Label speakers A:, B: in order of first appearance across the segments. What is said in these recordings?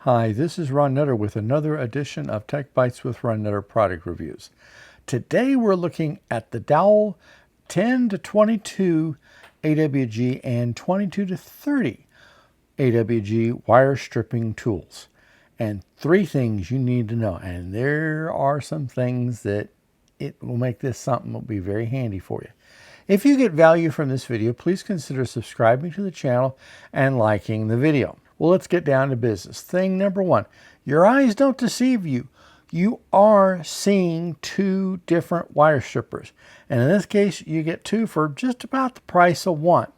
A: Hi, this is Ron Nutter with another edition of TechBytes with Ron Nutter product reviews. Today we're looking at the DOWELL 10 to 22 AWG and 22 to 30 AWG wire stripping tools. And three things you need to know. And there are some things that it will make this something that will be very handy for you. If you get value from this video, please consider subscribing to the channel and liking the video. Well, let's get down to business. Thing number one, your eyes don't deceive you. You are seeing two different wire strippers. And in this case, you get two for just about the price of one.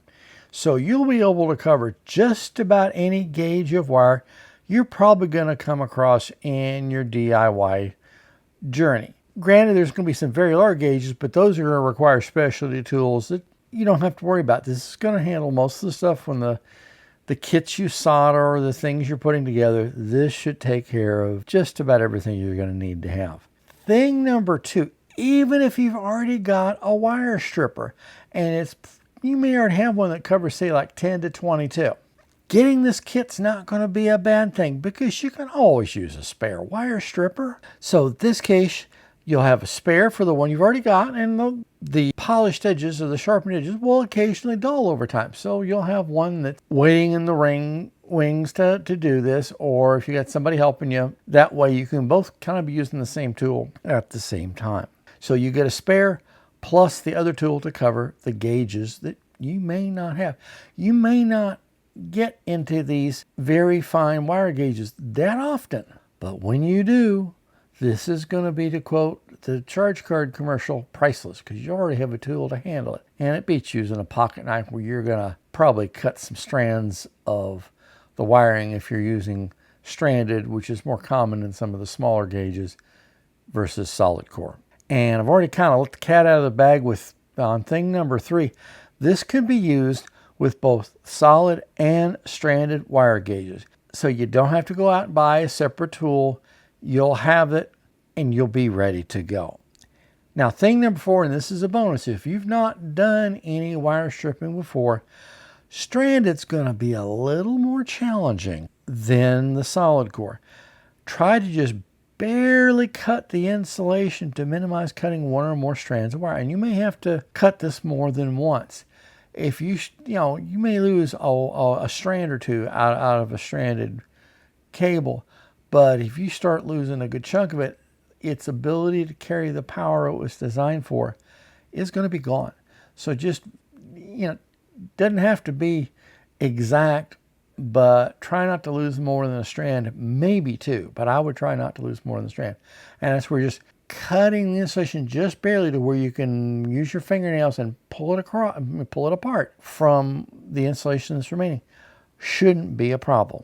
A: So you'll be able to cover just about any gauge of wire you're probably going to come across in your DIY journey. Granted, there's going to be some very large gauges, but those are going to require specialty tools that you don't have to worry about. This is going to handle most of the stuff when the kits you solder or the things you're putting together. This should take care of just about everything you're going to need to have. Thing number two, even if you've already got a wire stripper and you may already have one that covers, say, like 10 to 22. Getting this kit's not going to be a bad thing because you can always use a spare wire stripper. So in this case, you'll have a spare for the one you've already got, and the polished edges or the sharpened edges will occasionally dull over time. So you'll have one that's waiting in the wings to do this, or if you got somebody helping you, that way you can both kind of be using the same tool at the same time. So you get a spare plus the other tool to cover the gauges that you may not have. You may not get into these very fine wire gauges that often, but when you do, this is going to be, to quote the charge card commercial, priceless, because you already have a tool to handle it. And it beats using a pocket knife where you're going to probably cut some strands of the wiring if you're using stranded, which is more common in some of the smaller gauges, versus solid core. And I've already kind of let the cat out of the bag on thing number three. This can be used with both solid and stranded wire gauges. So you don't have to go out and buy a separate tool. You'll have it and you'll be ready to go. Now, thing number four, and this is a bonus, if you've not done any wire stripping before, stranded's going to be a little more challenging than the solid core. Try to just barely cut the insulation to minimize cutting one or more strands of wire. And you may have to cut this more than once. If you may lose a strand or two out of a stranded cable. But if you start losing a good chunk of it, its ability to carry the power it was designed for is going to be gone. So just, doesn't have to be exact, but try not to lose more than a strand, maybe two, but I would try not to lose more than a strand. And that's where just cutting the insulation just barely to where you can use your fingernails and pull it apart from the insulation that's remaining shouldn't be a problem.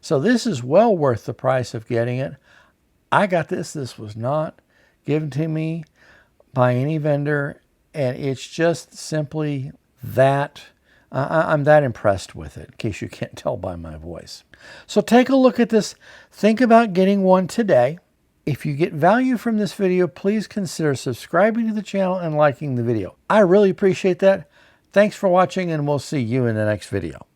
A: So this is well worth the price of getting it. I got this. This was not given to me by any vendor, and it's just simply that I'm that impressed with it, in case you can't tell by my voice. So take a look at this. Think about getting one today. If you get value from this video, please consider subscribing to the channel and liking the video. I really appreciate that. Thanks for watching, and we'll see you in the next video.